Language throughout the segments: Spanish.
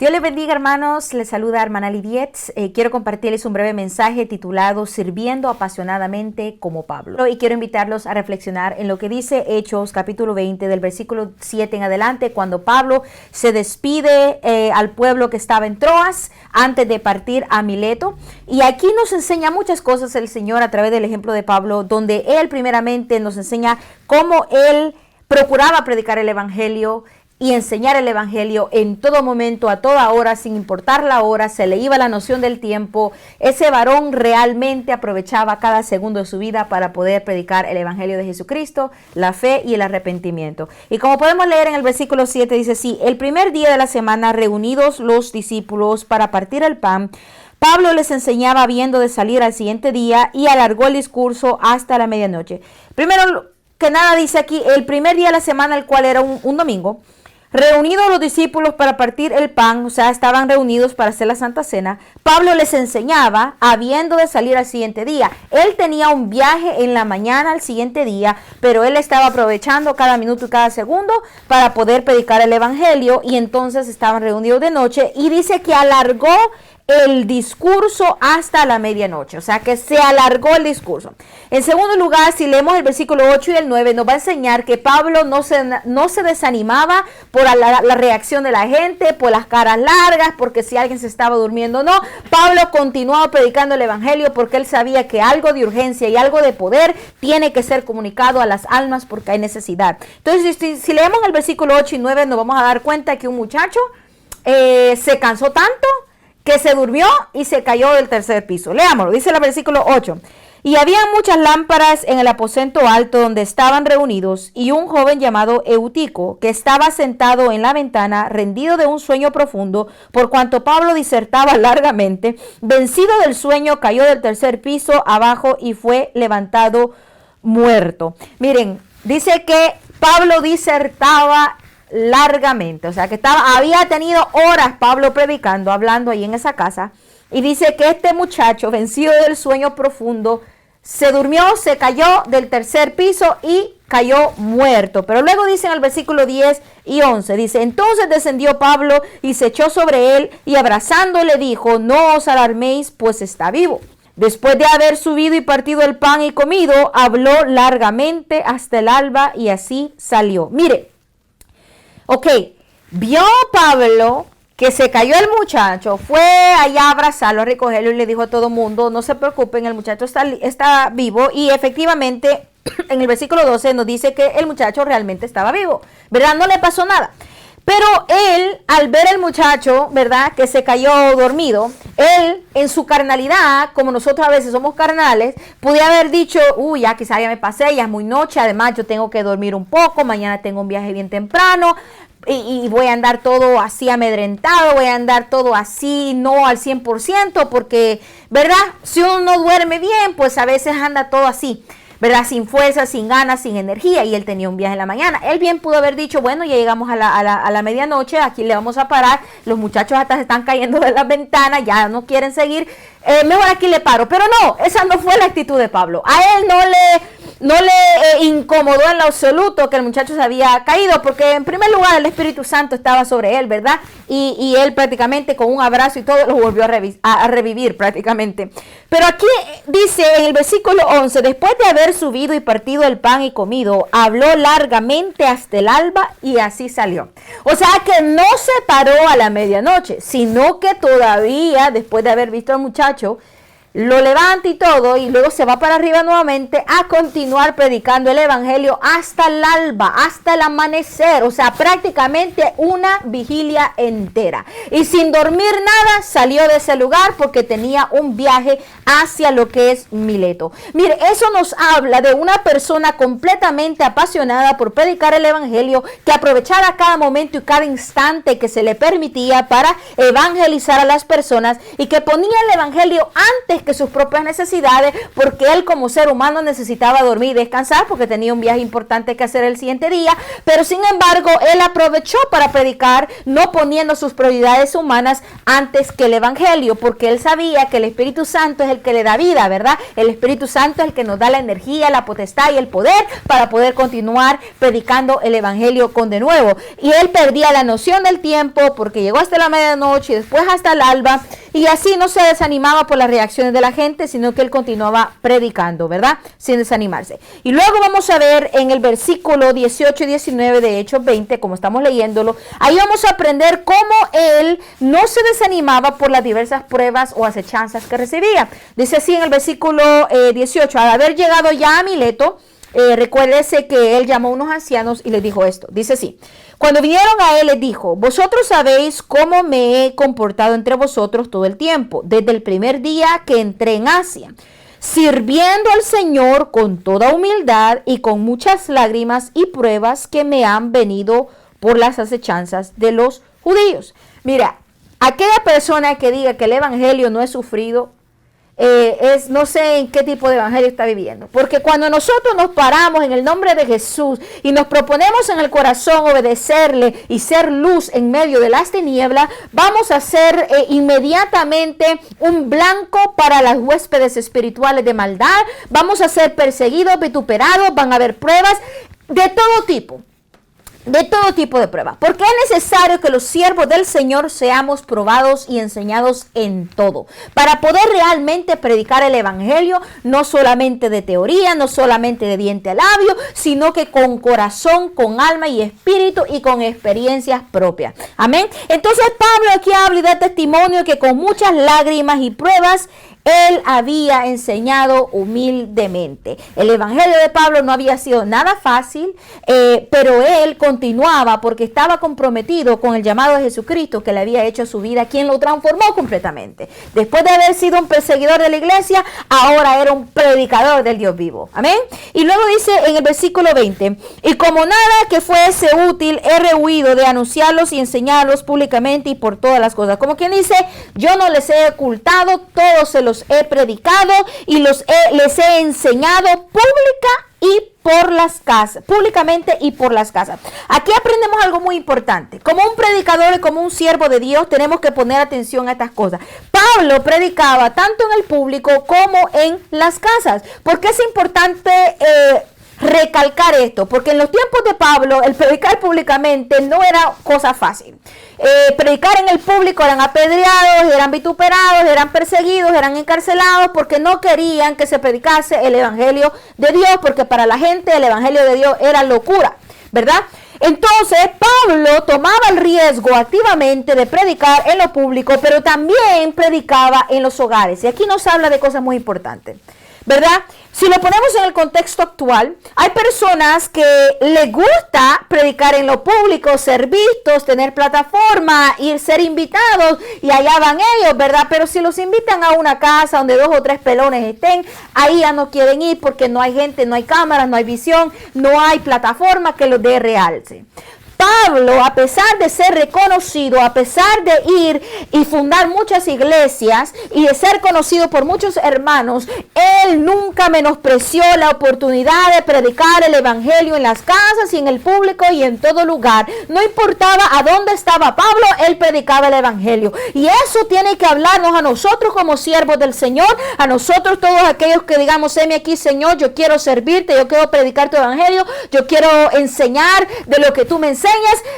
Dios les bendiga, hermanos. Les saluda hermana Lidiet. Quiero compartirles un breve mensaje titulado Sirviendo apasionadamente como Pablo. Y quiero invitarlos a reflexionar en lo que dice Hechos capítulo 20 del versículo 7 en adelante, cuando Pablo se despide al pueblo que estaba en Troas antes de partir a Mileto. Y aquí nos enseña muchas cosas el Señor a través del ejemplo de Pablo, donde Él primeramente nos enseña cómo Él procuraba predicar el evangelio y enseñar el evangelio en todo momento, a toda hora, sin importar la hora. Se le iba la noción del tiempo. Ese varón realmente aprovechaba cada segundo de su vida para poder predicar el evangelio de Jesucristo, la fe y el arrepentimiento. Y como podemos leer en el versículo 7, dice así: el primer día de la semana, reunidos los discípulos para partir el pan, Pablo les enseñaba habiendo de salir al siguiente día, y alargó el discurso hasta la medianoche. Primero que nada dice aquí, el primer día de la semana, el cual era un domingo, reunidos los discípulos para partir el pan, o sea, estaban reunidos para hacer la Santa Cena. Pablo les enseñaba habiendo de salir al siguiente día. Él tenía un viaje en la mañana al siguiente día, pero él estaba aprovechando cada minuto y cada segundo para poder predicar el evangelio, y entonces estaban reunidos de noche, y dice que alargó el discurso hasta la medianoche, o sea que se alargó el discurso. En segundo lugar, si leemos el versículo 8 y el 9, nos va a enseñar que Pablo no se desanimaba por la reacción de la gente, por las caras largas, porque si alguien se estaba durmiendo, no. Pablo continuaba predicando el evangelio porque él sabía que algo de urgencia y algo de poder tiene que ser comunicado a las almas porque hay necesidad. Entonces, si leemos el versículo 8 y 9, nos vamos a dar cuenta que un muchacho se cansó tanto que se durmió y se cayó del tercer piso. Leámoslo, dice el versículo 8. Y había muchas lámparas en el aposento alto donde estaban reunidos, y un joven llamado Eutico, que estaba sentado en la ventana, rendido de un sueño profundo, por cuanto Pablo disertaba largamente, vencido del sueño, cayó del tercer piso abajo y fue levantado muerto. Miren, dice que Pablo disertaba largamente, o sea que había tenido horas Pablo predicando, hablando ahí en esa casa, y dice que este muchacho, vencido del sueño profundo, se durmió, se cayó del tercer piso y cayó muerto. Pero luego dice en el versículo 10 y 11, dice: entonces descendió Pablo y se echó sobre él, y abrazándole dijo: no os alarméis, pues está vivo. Después de haber subido y partido el pan y comido, habló largamente hasta el alba, y así salió. Mire, ok, vio Pablo que se cayó el muchacho, fue allá a abrazarlo, a recogerlo, y le dijo a todo mundo: no se preocupen, el muchacho está vivo. Y efectivamente, en el versículo 12 nos dice que el muchacho realmente estaba vivo, ¿verdad? No le pasó nada. Pero él, al ver al muchacho, ¿verdad?, que se cayó dormido, él, en su carnalidad, como nosotros a veces somos carnales, podía haber dicho: uy, ya quizá ya me pasé, ya es muy noche, además yo tengo que dormir un poco, mañana tengo un viaje bien temprano, y voy a andar todo así amedrentado, voy a andar todo así no al 100%, porque, ¿verdad?, si uno no duerme bien, pues a veces anda todo así, ¿verdad?, sin fuerza, sin ganas, sin energía. Y él tenía un viaje en la mañana. Él bien pudo haber dicho: bueno, ya llegamos a la medianoche, aquí le vamos a parar, los muchachos hasta se están cayendo de las ventanas, ya no quieren seguir, mejor aquí le paro. Pero no, esa no fue la actitud de Pablo. A él no le incomodó en lo absoluto que el muchacho se había caído, porque en primer lugar el Espíritu Santo estaba sobre él, ¿verdad? Y él prácticamente con un abrazo y todo lo volvió a revivir prácticamente. Pero aquí dice en el versículo 11, después de haber subido y partido el pan y comido, habló largamente hasta el alba, y así salió. O sea que no se paró a la medianoche, sino que todavía, después de haber visto al muchacho, lo levanta y todo, y luego se va para arriba nuevamente a continuar predicando el evangelio hasta el alba, hasta el amanecer. O sea, prácticamente una vigilia entera, y sin dormir nada salió de ese lugar porque tenía un viaje hacia lo que es Mileto. Mire, eso nos habla de una persona completamente apasionada por predicar el evangelio, que aprovechaba cada momento y cada instante que se le permitía para evangelizar a las personas, y que ponía el evangelio antes antes que sus propias necesidades, porque él como ser humano necesitaba dormir y descansar porque tenía un viaje importante que hacer el siguiente día, pero sin embargo él aprovechó para predicar, no poniendo sus prioridades humanas antes que el evangelio, porque él sabía que el Espíritu Santo es el que le da vida, ¿verdad? El Espíritu Santo es el que nos da la energía, la potestad y el poder para poder continuar predicando el evangelio con de nuevo. Y él perdía la noción del tiempo porque llegó hasta la medianoche y después hasta el alba, y así no se desanimaba por las reacciones de la gente, sino que él continuaba predicando, ¿verdad? Sin desanimarse. Y luego vamos a ver en el versículo 18 y 19 de Hechos 20, como estamos leyéndolo, ahí vamos a aprender cómo él no se desanimaba por las diversas pruebas o acechanzas que recibía. Dice así en el versículo 18, al haber llegado ya a Mileto, recuérdese que él llamó a unos ancianos y les dijo esto. Dice así: cuando vinieron a él, les dijo: vosotros sabéis cómo me he comportado entre vosotros todo el tiempo, desde el primer día que entré en Asia, sirviendo al Señor con toda humildad y con muchas lágrimas y pruebas que me han venido por las acechanzas de los judíos. Mira, aquella persona que diga que el evangelio no es sufrido, no sé en qué tipo de evangelio está viviendo. Porque cuando nosotros nos paramos en el nombre de Jesús y nos proponemos en el corazón obedecerle y ser luz en medio de las tinieblas, vamos a ser inmediatamente un blanco para las huéspedes espirituales de maldad. Vamos a ser perseguidos, vituperados, van a haber pruebas de todo tipo. De todo tipo de pruebas, porque es necesario que los siervos del Señor seamos probados y enseñados en todo, para poder realmente predicar el evangelio, no solamente de teoría, no solamente de diente a labio, sino que con corazón, con alma y espíritu y con experiencias propias. Amén. Entonces Pablo aquí habla y da testimonio que con muchas lágrimas y pruebas él había enseñado humildemente. El evangelio de Pablo no había sido nada fácil, pero él continuaba porque estaba comprometido con el llamado de Jesucristo que le había hecho a su vida, quien lo transformó completamente. Después de haber sido un perseguidor de la iglesia, ahora era un predicador del Dios vivo. Amén. Y luego dice en el versículo 20: y como nada que fuese útil, he rehuido de anunciarlos y enseñarlos públicamente y por todas las cosas. Como quien dice, yo no les he ocultado, todos se los he predicado y les he enseñado públicamente y por las casas. Aquí aprendemos algo muy importante. Como un predicador y como un siervo de Dios tenemos que poner atención a estas cosas. Pablo predicaba tanto en el público como en las casas. ¿Por qué es importante recalcar esto? Porque en los tiempos de Pablo el predicar públicamente no era cosa fácil. Predicar en el público, eran apedreados, eran vituperados, eran perseguidos, eran encarcelados porque no querían que se predicase el evangelio de Dios, porque para la gente el evangelio de Dios era locura, ¿verdad? Entonces Pablo tomaba el riesgo activamente de predicar en lo público, pero también predicaba en los hogares. Y aquí nos habla de cosas muy importantes, ¿verdad? Si lo ponemos en el contexto actual, hay personas que les gusta predicar en lo público, ser vistos, tener plataforma, ser invitados, y allá van ellos, ¿verdad? Pero si los invitan a una casa donde 2 o 3 pelones estén, ahí ya no quieren ir porque no hay gente, no hay cámaras, no hay visión, no hay plataforma que los dé realce. Pablo, a pesar de ser reconocido, a pesar de ir y fundar muchas iglesias y de ser conocido por muchos hermanos, él nunca menospreció la oportunidad de predicar el evangelio en las casas y en el público y en todo lugar. No importaba a dónde estaba Pablo, él predicaba el evangelio. Y eso tiene que hablarnos a nosotros como siervos del Señor, a nosotros todos aquellos que digamos: heme aquí, Señor, yo quiero servirte, yo quiero predicar tu evangelio, yo quiero enseñar de lo que tú me enseñas.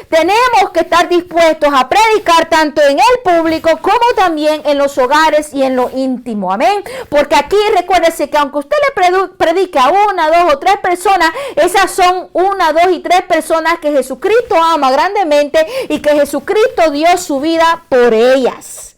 Tenemos que estar dispuestos a predicar tanto en el público como también en los hogares y en lo íntimo. Amén. Porque aquí recuérdese que aunque usted le predique a 1, 2 o 3 personas, esas son 1, 2 y 3 personas que Jesucristo ama grandemente y que Jesucristo dio su vida por ellas.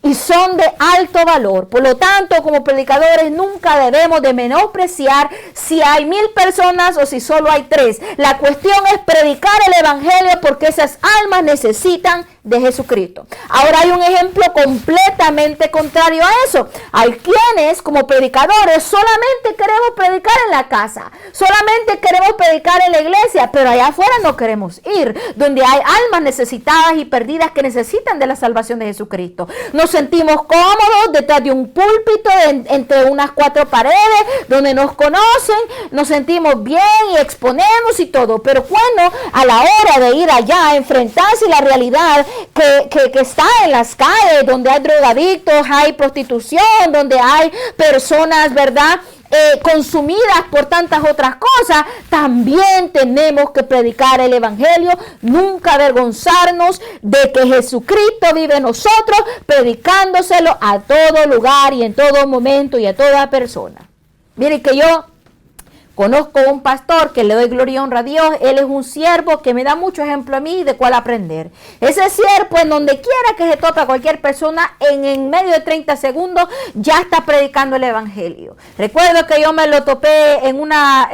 Y son de alto valor. Por lo tanto, como predicadores nunca debemos de menospreciar si hay 1000 personas o si solo hay 3. La cuestión es predicar el evangelio porque esas almas necesitan de Jesucristo. Ahora hay un ejemplo completamente contrario a eso. Hay quienes como predicadores solamente queremos predicar en la casa, solamente queremos predicar en la iglesia, pero allá afuera no queremos ir, donde hay almas necesitadas y perdidas que necesitan de la salvación de Jesucristo. Nos sentimos cómodos detrás de un púlpito, entre unas cuatro paredes, donde nos conocen, nos sentimos bien y exponemos y todo, pero cuando a la hora de ir allá a enfrentarse la realidad que está en las calles, donde hay drogadictos, hay prostitución, donde hay personas, ¿verdad?, consumidas por tantas otras cosas, también tenemos que predicar el evangelio, nunca avergonzarnos de que Jesucristo vive en nosotros, predicándoselo a todo lugar y en todo momento y a toda persona. Miren que yo conozco un pastor que le doy gloria y honra a Dios. Él es un siervo que me da mucho ejemplo a mí de cuál aprender. Ese siervo, en donde quiera que se tope a cualquier persona, en medio de 30 segundos ya está predicando el evangelio. Recuerdo que yo me lo topé en una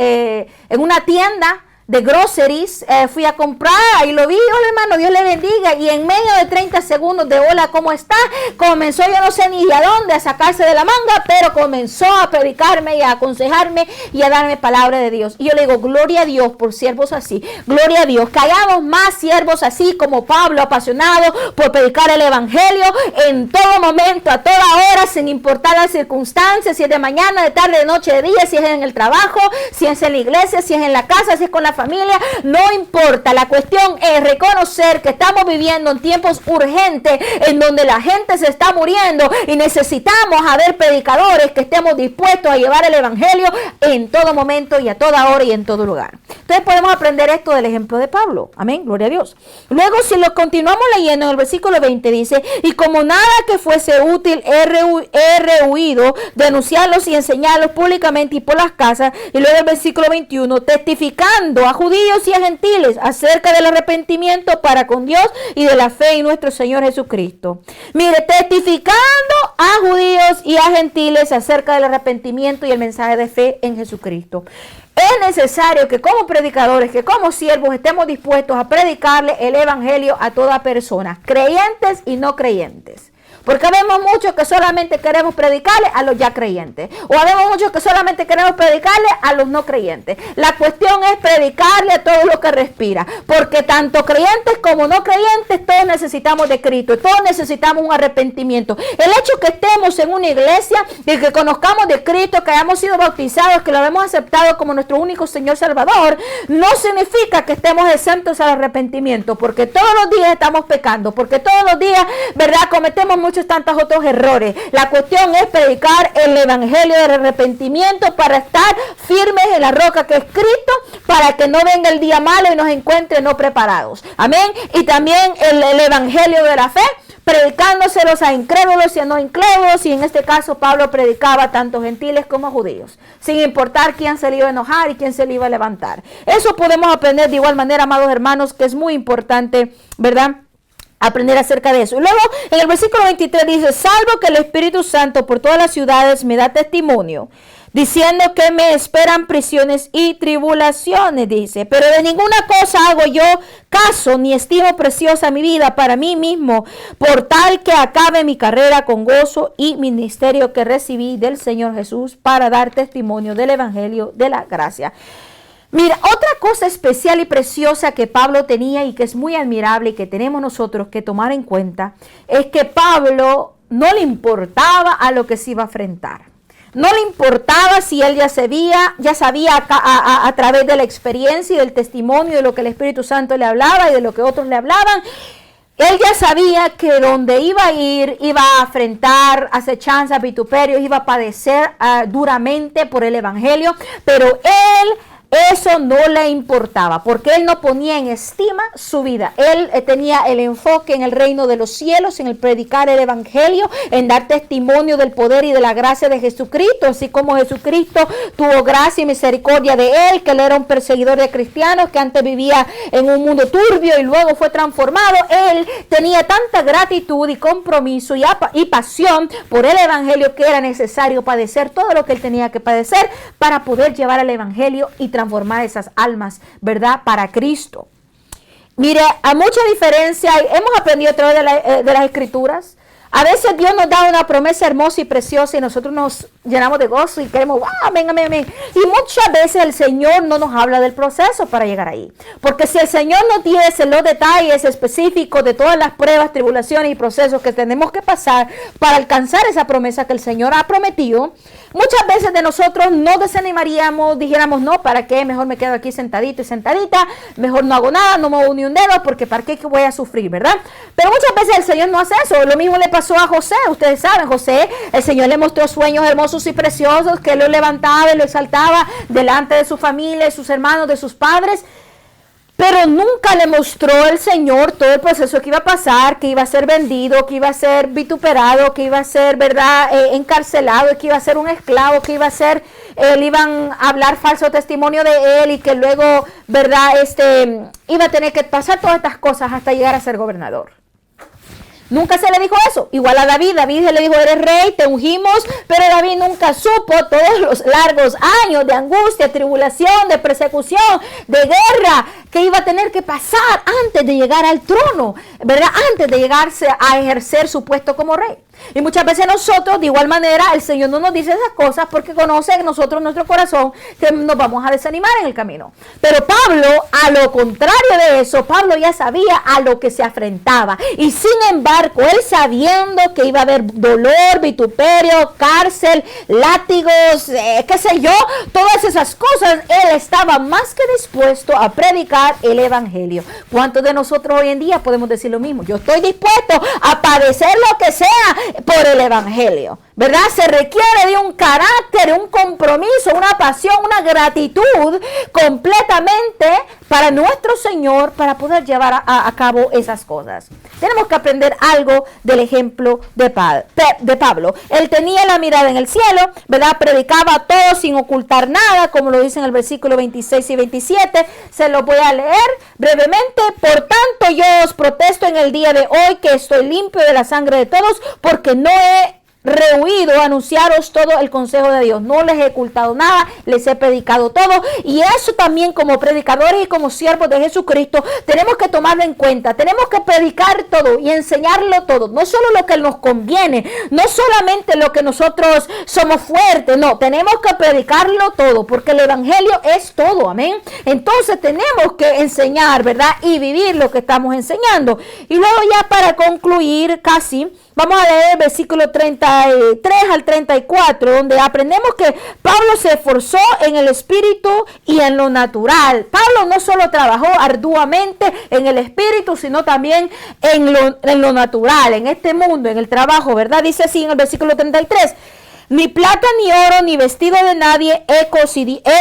tienda de groceries, fui a comprar y lo vi, hola hermano, Dios le bendiga, y en medio de 30 segundos de hola, ¿cómo está?, comenzó, yo no sé ni a dónde, a sacarse de la manga, pero comenzó a predicarme y a aconsejarme y a darme palabra de Dios. Y yo le digo, gloria a Dios por siervos así, gloria a Dios, que hayamos más siervos así como Pablo, apasionado por predicar el evangelio en todo momento, a toda hora, sin importar las circunstancias, si es de mañana, de tarde, de noche, de día, si es en el trabajo, si es en la iglesia, si es en la casa, si es con la familia, no importa. La cuestión es reconocer que estamos viviendo en tiempos urgentes en donde la gente se está muriendo y necesitamos haber predicadores que estemos dispuestos a llevar el evangelio en todo momento y a toda hora y en todo lugar. Entonces podemos aprender esto del ejemplo de Pablo. Amén, gloria a Dios. Luego, si lo continuamos leyendo en el versículo 20, dice, y como nada que fuese útil he rehuido denunciarlos y enseñarlos públicamente y por las casas. Y luego el versículo 21, testificando a judíos y a gentiles acerca del arrepentimiento para con Dios y de la fe en nuestro Señor Jesucristo. Mire, testificando a judíos y a gentiles acerca del arrepentimiento y el mensaje de fe en Jesucristo. Es necesario que como predicadores, que como siervos estemos dispuestos a predicarle el evangelio a toda persona, creyentes y no creyentes. Porque vemos muchos que solamente queremos predicarle a los ya creyentes. O vemos muchos que solamente queremos predicarle a los no creyentes. La cuestión es predicarle a todo lo que respira. Porque tanto creyentes como no creyentes, todos necesitamos de Cristo. Todos necesitamos un arrepentimiento. El hecho que estemos en una iglesia y que conozcamos de Cristo, que hayamos sido bautizados, que lo hemos aceptado como nuestro único Señor Salvador, no significa que estemos exentos al arrepentimiento. Porque todos los días estamos pecando. Porque todos los días, ¿verdad?, cometemos muchos tantos otros errores. La cuestión es predicar el evangelio del arrepentimiento para estar firmes en la roca que es Cristo, para que no venga el día malo y nos encuentre no preparados. Amén. Y también el evangelio de la fe, predicándoselos a incrédulos y a no incrédulos, y en este caso Pablo predicaba tanto gentiles como judíos, sin importar quién se le iba a enojar y quién se le iba a levantar. Eso podemos aprender de igual manera, amados hermanos, que es muy importante, ¿verdad?, aprender acerca de eso. Y luego en el versículo 23 dice, salvo que el Espíritu Santo por todas las ciudades me da testimonio, diciendo que me esperan prisiones y tribulaciones, dice, pero de ninguna cosa hago yo caso, ni estimo preciosa mi vida para mí mismo, por tal que acabe mi carrera con gozo y ministerio que recibí del Señor Jesús para dar testimonio del Evangelio de la gracia. Mira, otra cosa especial y preciosa que Pablo tenía y que es muy admirable y que tenemos nosotros que tomar en cuenta, es que Pablo no le importaba a lo que se iba a enfrentar. No le importaba si él ya sabía a través de la experiencia y del testimonio de lo que el Espíritu Santo le hablaba y de lo que otros le hablaban. Él ya sabía que donde iba a ir, iba a enfrentar acechanzas, vituperios, iba a padecer duramente por el Evangelio, pero él eso no le importaba, porque él no ponía en estima su vida. Él tenía el enfoque en el reino de los cielos, en el predicar el evangelio, en dar testimonio del poder y de la gracia de Jesucristo, así como Jesucristo tuvo gracia y misericordia de él, que él era un perseguidor de cristianos, que antes vivía en un mundo turbio y luego fue transformado. Él tenía tanta gratitud y compromiso y pasión por el evangelio que era necesario padecer todo lo que él tenía que padecer para poder llevar el evangelio y transformar esas almas, ¿verdad?, para Cristo. Mire, a mucha diferencia, hemos aprendido a través de las Escrituras. A veces Dios nos da una promesa hermosa y preciosa y nosotros nos llenamos de gozo y queremos, ¡wow! Amén, amén, amén. Y muchas veces el Señor no nos habla del proceso para llegar ahí. Porque si el Señor nos diese los detalles específicos de todas las pruebas, tribulaciones y procesos que tenemos que pasar para alcanzar esa promesa que el Señor ha prometido, muchas veces de nosotros nos desanimaríamos, dijéramos, no, ¿para qué? Mejor me quedo aquí sentadito y sentadita, mejor no hago nada, no muevo ni un dedo, porque ¿para qué voy a sufrir, verdad? Pero muchas veces el Señor no hace eso. Lo mismo le pasó a José. Ustedes saben, José, el Señor le mostró sueños hermosos y preciosos, que lo levantaba y lo exaltaba delante de su familia, de sus hermanos, de sus padres. Pero nunca le mostró el Señor todo el proceso que iba a pasar, que iba a ser vendido, que iba a ser vituperado, que iba a ser, ¿verdad?, encarcelado, que iba a ser un esclavo, que iba a ser, le iban a hablar falso testimonio de él y que luego, ¿verdad?, iba a tener que pasar todas estas cosas hasta llegar a ser gobernador. Nunca se le dijo eso. Igual a David. David se le dijo, eres rey, te ungimos, pero David nunca supo todos los largos años de angustia, tribulación, de persecución, de guerra que iba a tener que pasar antes de llegar al trono, ¿verdad? Antes de llegarse a ejercer su puesto como rey. Y muchas veces nosotros, de igual manera, el Señor no nos dice esas cosas porque conoce en nosotros, nuestro corazón, que nos vamos a desanimar en el camino. Pero Pablo, a lo contrario de eso, Pablo ya sabía a lo que se afrentaba. Y sin embargo, él sabiendo que iba a haber dolor, vituperio, cárcel, látigos, qué sé yo, todas esas cosas, él estaba más que dispuesto a predicar el evangelio. ¿Cuántos de nosotros hoy en día podemos decir lo mismo? Yo estoy dispuesto a padecer lo que sea por el evangelio, ¿verdad? Se requiere de un carácter, un compromiso, una pasión, una gratitud completamente para nuestro Señor para poder llevar a cabo esas cosas. Tenemos que aprender algo del ejemplo de Pablo. Él tenía la mirada en el cielo, ¿verdad? Predicaba todo sin ocultar nada, como lo dice en el versículo 26 y 27. Se lo voy a leer brevemente. Por tanto, yo os protesto en el día de hoy que estoy limpio de la sangre de todos, porque no he rehuido anunciaros todo el consejo de Dios. No les he ocultado nada, les he predicado todo. Y eso también, como predicadores y como siervos de Jesucristo, tenemos que tomarlo en cuenta. Tenemos que predicar todo y enseñarlo todo. No solo lo que nos conviene, no solamente lo que nosotros somos fuertes, no, tenemos que predicarlo todo, porque el evangelio es todo, amén. Entonces tenemos que enseñar, ¿verdad? Y vivir lo que estamos enseñando. Y luego ya para concluir casi, vamos a leer el versículo 33 al 34, donde aprendemos que Pablo se esforzó en el espíritu y en lo natural. Pablo no solo trabajó arduamente en el espíritu, sino también en lo natural, en este mundo, en el trabajo, ¿verdad? Dice así en el versículo 33, ni plata, ni oro, ni vestido de nadie he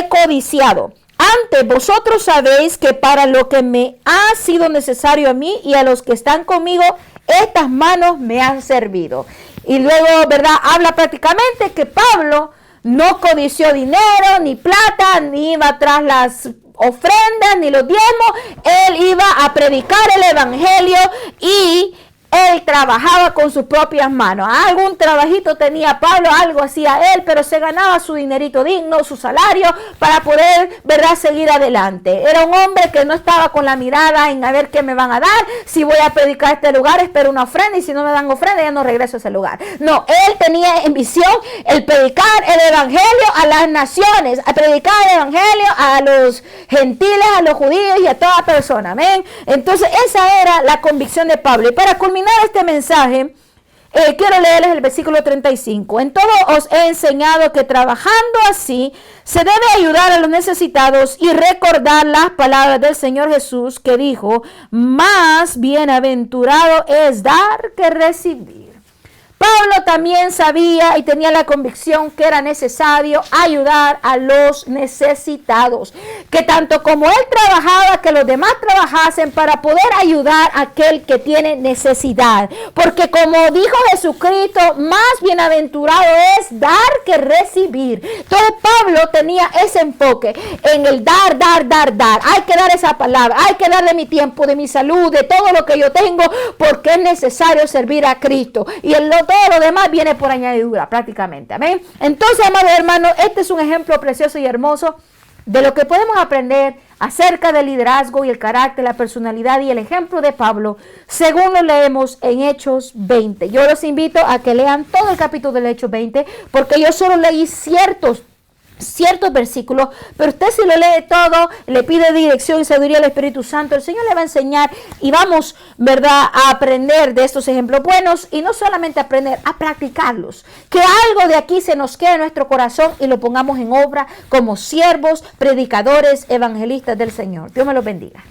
codiciado. Antes vosotros sabéis que para lo que me ha sido necesario a mí y a los que están conmigo, estas manos me han servido. Y luego, ¿verdad? Habla prácticamente que Pablo no codició dinero, ni plata, ni iba tras las ofrendas, ni los diezmos. Él iba a predicar el evangelio y él trabajaba con sus propias manos. Algún trabajito tenía Pablo, algo hacía él, pero se ganaba su dinerito digno, su salario, para poder, ¿verdad?, seguir adelante. Era un hombre que no estaba con la mirada en a ver qué me van a dar. Si voy a predicar a este lugar, espero una ofrenda, y si no me dan ofrenda, ya no regreso a ese lugar. No, él tenía en visión el predicar el evangelio a las naciones, a predicar el evangelio a los gentiles, a los judíos y a toda persona. Amén. Entonces, esa era la convicción de Pablo. Y para culminar este mensaje, quiero leerles el versículo 35. En todo os he enseñado que trabajando así se debe ayudar a los necesitados y recordar las palabras del Señor Jesús, que dijo, más bienaventurado es dar que recibir. Pablo también sabía y tenía la convicción que era necesario ayudar a los necesitados, que tanto como él trabajaba, que los demás trabajasen para poder ayudar a aquel que tiene necesidad, porque como dijo Jesucristo, más bienaventurado es dar que recibir. Entonces Pablo tenía ese enfoque en el dar. Hay que dar esa palabra, hay que dar de mi tiempo, de mi salud, de todo lo que yo tengo, porque es necesario servir a Cristo. Y todo lo demás viene por añadidura prácticamente. Amén. Entonces, amados hermanos, este es un ejemplo precioso y hermoso de lo que podemos aprender acerca del liderazgo y el carácter, la personalidad y el ejemplo de Pablo, según lo leemos en Hechos 20. Yo los invito a que lean todo el capítulo del Hechos 20, porque yo solo leí ciertos versículos, pero usted si lo lee todo, le pide dirección y sabiduría al Espíritu Santo, el Señor le va a enseñar y vamos, ¿verdad?, a aprender de estos ejemplos buenos y no solamente aprender, a practicarlos. Que algo de aquí se nos quede en nuestro corazón y lo pongamos en obra como siervos, predicadores, evangelistas del Señor. Dios me los bendiga.